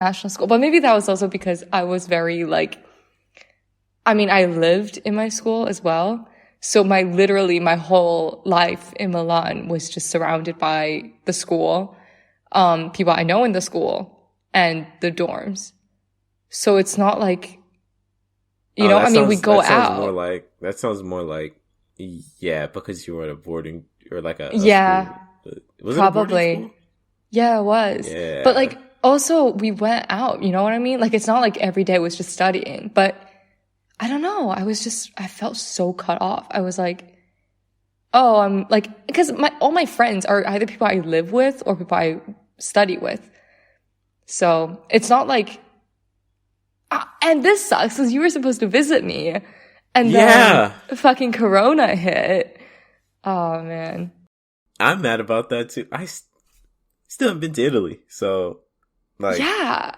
national school. But maybe that was also because I was very like, I mean, I lived in my school as well. So literally my whole life in Milan was just surrounded by the school, people I know in the school and the dorms. So it's not like, you know, I mean, we go out. That sounds more like, yeah, because you were at a boarding or like a yeah, school. Was probably. It a boarding school? Yeah, it was. Yeah. But like, also we went out, you know what I mean? Like, it's not like every day was just studying, but I don't know. I felt so cut off. I was like, oh, I'm like, because all my friends are either people I live with or people I study with. So it's not like, and this sucks because you were supposed to visit me and then fucking Corona hit. Oh man. I'm mad about that too. I still haven't been to Italy. So like, yeah.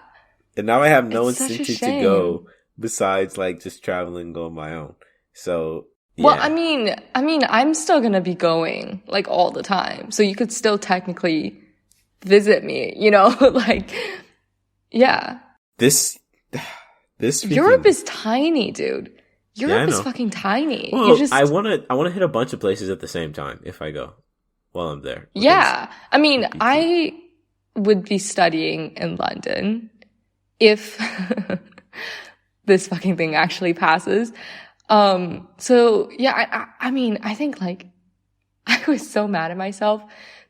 And now I have no incentive to go. Besides, like, just traveling on my own. So, yeah. Well, I mean, I'm still gonna be going, like, all the time. So you could still technically visit me, you know? Like, yeah. This Europe is tiny, dude. Europe is fucking tiny. Well, I wanna hit a bunch of places at the same time if I go while I'm there. Yeah. I mean, I would be studying in London if... this fucking thing actually passes. So yeah, I mean, I think like, I was so mad at myself.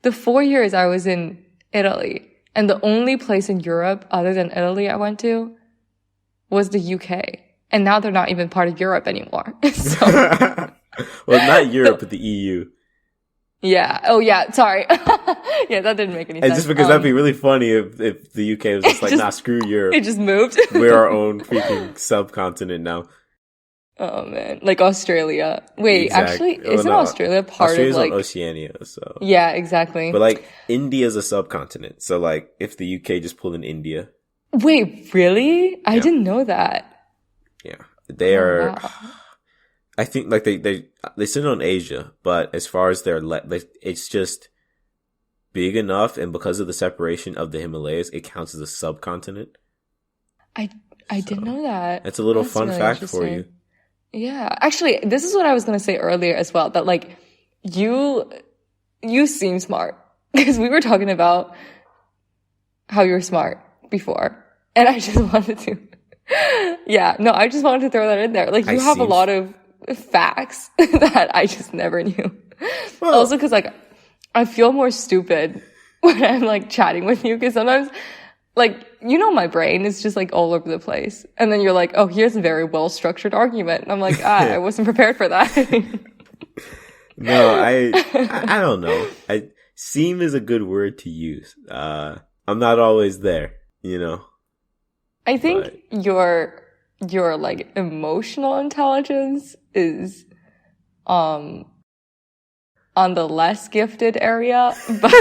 The 4 years I was in Italy and the only place in Europe other than Italy I went to was the UK. And now they're not even part of Europe anymore. So, well, not Europe, but the EU. Yeah. Oh, yeah. Sorry. Yeah, that didn't make any sense. And just because that'd be really funny if the UK was just like, nah, screw Europe. It just moved. We're our own freaking subcontinent now. Oh, man. Like Australia. Wait, actually, isn't Australia part Australia's of like... on Oceania, so... Yeah, exactly. But like, India's a subcontinent. So like, if the UK just pulled in India... Wait, really? I didn't know that. Yeah. They are... Wow. I think like they sit on Asia, but as far as it's just big enough, and because of the separation of the Himalayas, it counts as a subcontinent. I didn't know that. It's a little fun really fact for you. Yeah, actually, this is what I was gonna say earlier as well. That like you seem smart because we were talking about how you're smart before, and I just wanted to. Yeah, no, I just wanted to throw that in there. Like you have a lot of facts that I just never knew. Well, also because like I feel more stupid when I'm like chatting with you because sometimes like you know my brain is just like all over the place and then you're like, oh, here's a very well structured argument and I'm like, I wasn't prepared for that. No, I don't know. Seem is a good word to use. I'm not always there, you know. I think your like emotional intelligence is on the less gifted area, but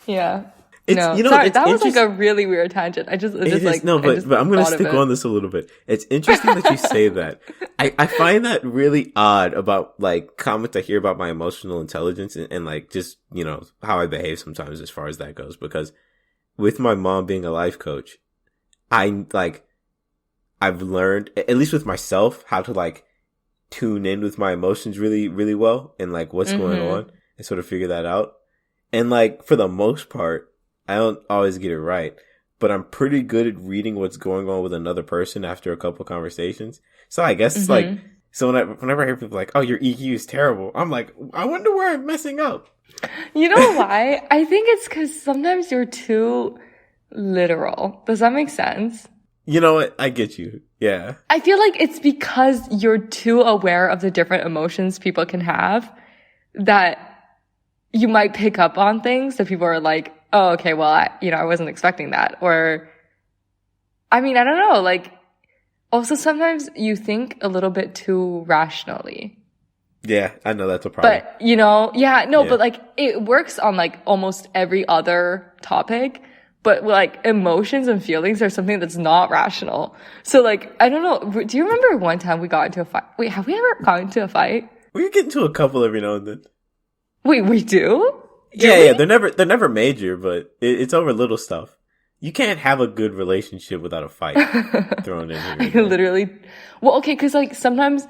yeah. Sorry, that was like a really weird tangent. But I'm gonna stick on this a little bit. It's interesting that you say that. I find that really odd about like comments I hear about my emotional intelligence and like just, you know, how I behave sometimes as far as that goes, because with my mom being a life coach, I've learned, at least with myself, how to like tune in with my emotions really, really well and like what's going on and sort of figure that out. And like for the most part, I don't always get it right, but I'm pretty good at reading what's going on with another person after a couple conversations. So I guess it's like, so whenever I hear people like, oh, your EQ is terrible, I'm like, I wonder where I'm messing up. You know why? I think it's because sometimes you're too literal. Does that make sense? You know what? I get you. Yeah. I feel like it's because you're too aware of the different emotions people can have that you might pick up on things that people are like, oh, okay, well, I wasn't expecting that. Or, I mean, I don't know, like, also sometimes you think a little bit too rationally. Yeah, I know that's a problem. But, but like, it works on like almost every other topic. But like, emotions and feelings are something that's not rational. So like, I don't know, do you remember one time we got into a fight? Wait, have we ever gotten into a fight? We get into a couple every now and then. Wait, we do? Yeah, they're never major, but it's over little stuff. You can't have a good relationship without a fight thrown in here. I literally, well, okay, because like sometimes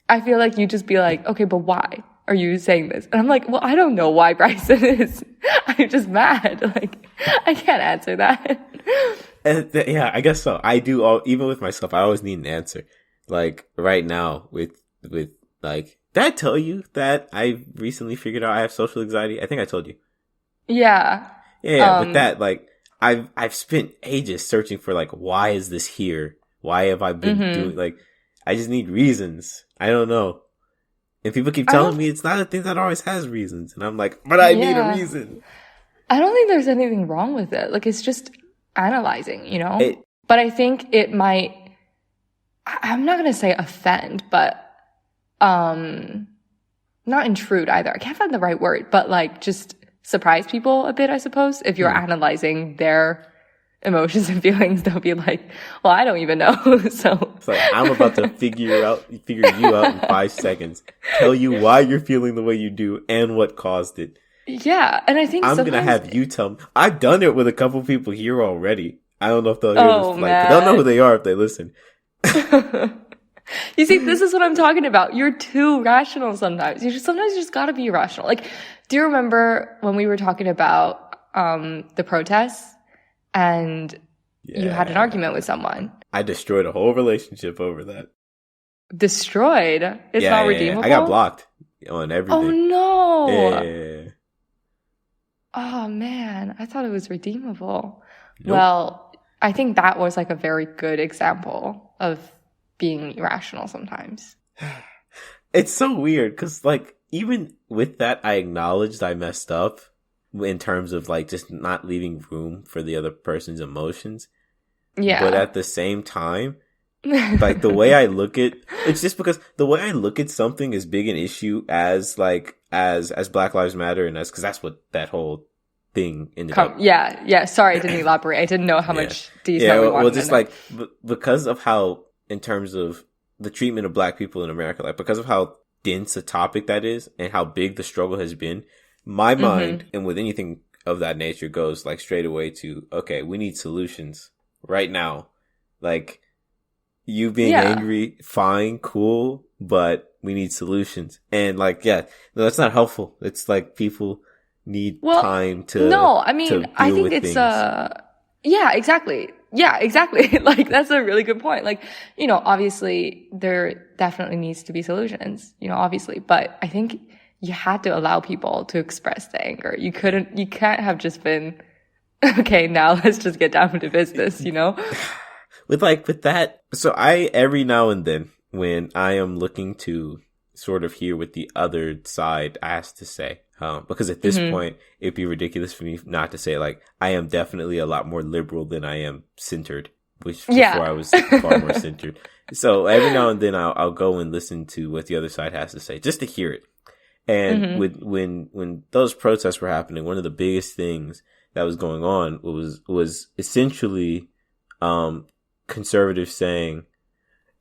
I feel like you just be like, okay, but why are you saying this? And I'm like, well, I don't know why Bryson is. I'm just mad. Like, I can't answer that. Yeah, I guess so. I do even with myself, I always need an answer. Like right now with like, did I tell you that I recently figured out I have social anxiety? I think I told you. Yeah. Yeah, with that, like, I've spent ages searching for like, why is this here? Why have I been doing, like, I just need reasons. I don't know. And people keep telling me it's not a thing that always has reasons. And I'm like, but I need a reason. I don't think there's anything wrong with it. Like, it's just analyzing, you know? But I think it might, I'm not going to say offend, but, not intrude either. I can't find the right word, but like, just surprise people a bit, I suppose. If you're analyzing their emotions and feelings, they'll be like, well, I don't even know. So it's like, I'm about to figure you out in 5 seconds, tell you why you're feeling the way you do and what caused it. Yeah. And I think I'm going to have you tell me. I've done it with a couple people here already. I don't know if they'll hear this. Like, they'll know who they are if they listen. You see, this is what I'm talking about. You're too rational sometimes. Sometimes you just gotta be irrational. Like, do you remember when we were talking about the protests and you had an argument with someone? I destroyed a whole relationship over that. Destroyed? It's not redeemable? I got blocked on everything. Oh, no. Yeah. Oh, man. I thought it was redeemable. Nope. Well, I think that was like a very good example of being irrational sometimes. It's so weird because, like, even with that, I acknowledged I messed up in terms of, like, just not leaving room for the other person's emotions. Yeah. But at the same time, like, the way I look at it's just because the way I look at something as big an issue as, like, as Black Lives Matter and because that's what that whole thing ended up. Yeah. Sorry, I didn't elaborate. I didn't know how much detail we wanted. Well, just like because of how, in terms of the treatment of Black people in America, like because of how dense a topic that is and how big the struggle has been, my mind, and with anything of that nature, goes like straight away to, okay, we need solutions right now. Like, you being angry, fine, cool, but we need solutions. And like, no, that's not helpful. It's like people need time to. No, I mean, I think it's yeah, exactly. Yeah, exactly. Like, that's a really good point. Like, you know, obviously there definitely needs to be solutions, you know, obviously, but I think you had to allow people to express the anger. You can't have just been, okay, now let's just get down to business, you know? With that, so every now and then when I am looking to sort of hear what the other side has to say, because at this point, it'd be ridiculous for me not to say, like, I am definitely a lot more liberal than I am centered, which before I was far more centered. So every now and then I'll go and listen to what the other side has to say, just to hear it. And when those protests were happening, one of the biggest things that was going on was essentially, conservatives saying,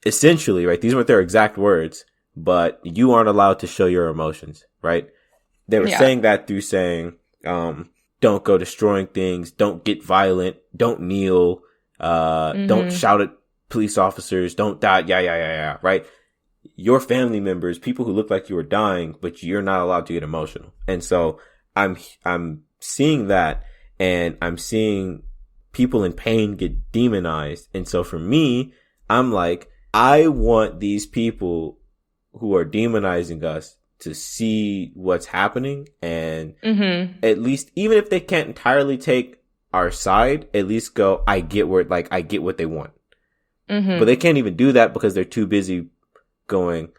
essentially, right, these weren't their exact words, but you aren't allowed to show your emotions, right? They were saying that through saying, don't go destroying things, don't get violent, don't kneel, don't shout at police officers, don't die, right? Your family members, people who look like you are dying, but you're not allowed to get emotional. And so I'm seeing that, and I'm seeing people in pain get demonized. And so for me, I'm like, I want these people who are demonizing us to see what's happening and at least, even if they can't entirely take our side, at least go, I get what they want. But they can't even do that because they're too busy going,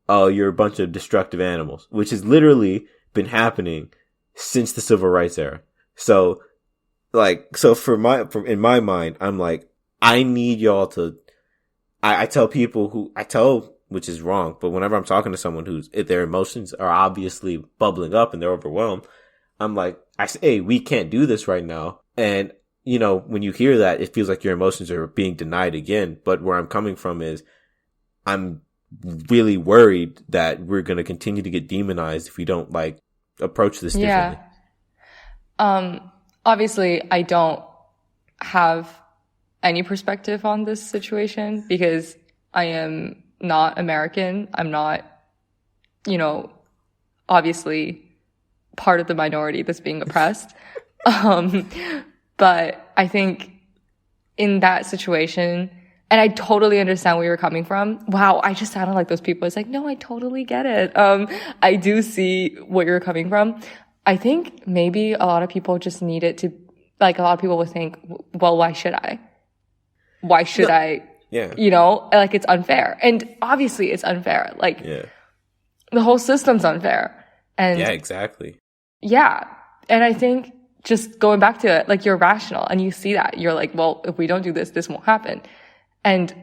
oh, you're a bunch of destructive animals, which has literally been happening since the civil rights era. So in my mind, I'm like, I need y'all to, I tell people which is wrong, but whenever I'm talking to someone if their emotions are obviously bubbling up and they're overwhelmed, I'm like, I say, hey, we can't do this right now. And, you know, when you hear that, it feels like your emotions are being denied again. But where I'm coming from is, I'm really worried that we're going to continue to get demonized if we don't, like, approach this differently. Obviously, I don't have any perspective on this situation because I am not American. I'm not, obviously part of the minority that's being oppressed. But I think in that situation, and I totally understand where you're coming from. Wow, I just sounded like those people. It's like, no, I totally get it. I do see where you're coming from. I think maybe a lot of people just need it to, like, a lot of people would think, well, why should I? Why should I? Yeah. Like, it's unfair. And obviously it's unfair. Like, the whole system's unfair. And yeah, exactly. Yeah. And I think just going back to it, like, you're rational and you see that. You're like, well, if we don't do this, this won't happen. And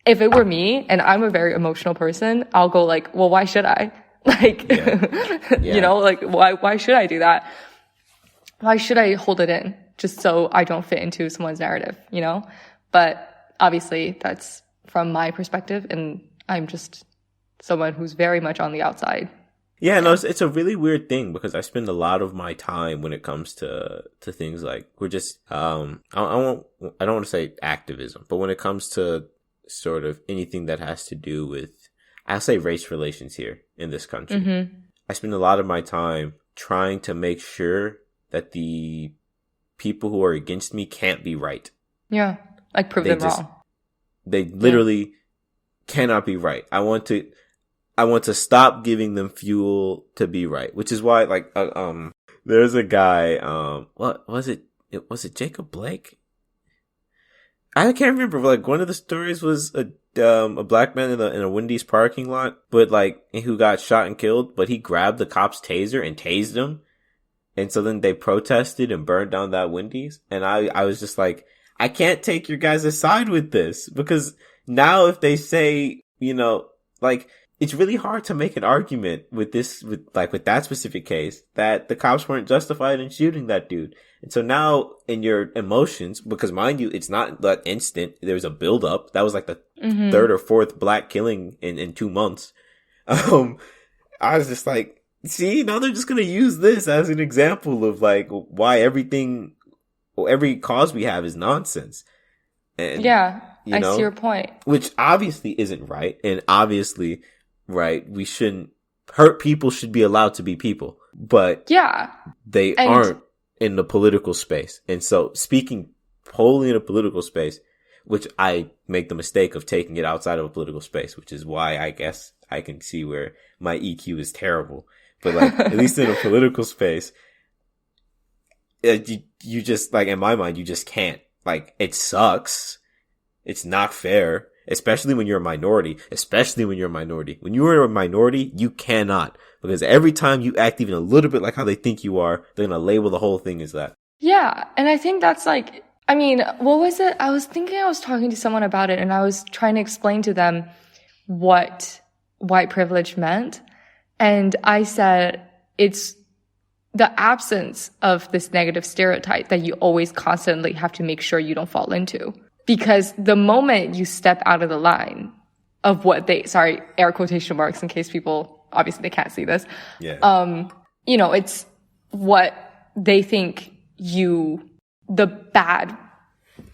if it were me, and I'm a very emotional person, I'll go like, well, why should I? Like, like, why should I do that? Why should I hold it in just so I don't fit into someone's narrative, But obviously that's from my perspective, and I'm just someone who's very much on the outside. Yeah, no, it's a really weird thing because I spend a lot of my time when it comes to things like, we're just, I don't want to say activism, but when it comes to sort of anything that has to do with, I'll say race relations here in this country, I spend a lot of my time trying to make sure that the people who are against me can't be right. Yeah, like prove them wrong. They literally cannot be right. I want to stop giving them fuel to be right, which is why, like, there's a guy, what was it? Was it Jacob Blake? I can't remember. Like, one of the stories was a black man in a Wendy's parking lot, but like, who got shot and killed, but he grabbed the cop's taser and tased him. And so then they protested and burned down that Wendy's. And I was just like, I can't take your guys' side with this, because now if they say, like, it's really hard to make an argument with that specific case that the cops weren't justified in shooting that dude. And so now in your emotions, because mind you, it's not that instant. There was a build up. That was like the third or fourth black killing in 2 months. I was just like, see, now they're just going to use this as an example of like why every cause we have is nonsense. And, yeah, I see your point. Which obviously isn't right. And obviously, right, we shouldn't hurt people, should be allowed to be people, but they aren't in the political space. And so speaking wholly in a political space, which I make the mistake of taking it outside of a political space, which is why I guess I can see where my EQ is terrible. But like, at least in a political space, you just, like, in my mind, you just can't. Like, it sucks. It's not fair. Especially when you're a minority. When you are a minority, you cannot. Because every time you act even a little bit like how they think you are, they're going to label the whole thing as that. Yeah. And I think that's like, I mean, what was it? I was talking to someone about it, and I was trying to explain to them what white privilege meant. And I said, it's the absence of this negative stereotype that you always constantly have to make sure you don't fall into. Because the moment you step out of the line of what air quotation marks in case people, obviously they can't see this. Yeah. It's what they think the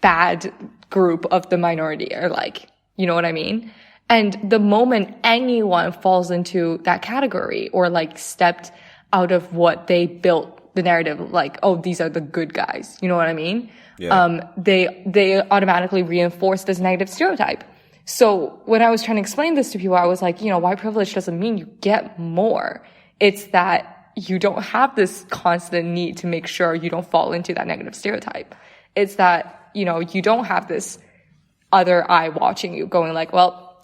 bad group of the minority are like, you know what I mean? And the moment anyone falls into that category or like stepped out of what they built the narrative, like, oh, these are the good guys, you know what I mean? Yeah. They automatically reinforce this negative stereotype. So when I was trying to explain this to people, I was like, white privilege doesn't mean you get more. It's that you don't have this constant need to make sure you don't fall into that negative stereotype. It's that, you don't have this other eye watching you going like, well,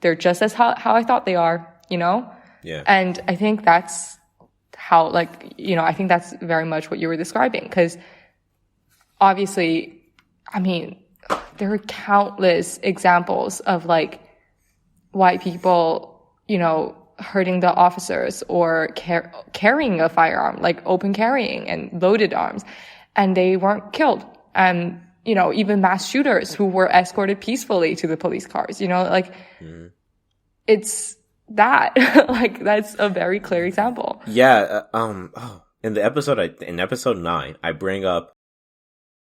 they're just as how I thought they are, Yeah. And I think that's how, like, I think that's very much what you were describing. Because obviously, I mean, there are countless examples of like white people, hurting the officers or carrying a firearm, like open carrying and loaded arms, and they weren't killed. And, even mass shooters who were escorted peacefully to the police cars, it's that, like, that's a very clear example. Yeah. in episode 9, I bring up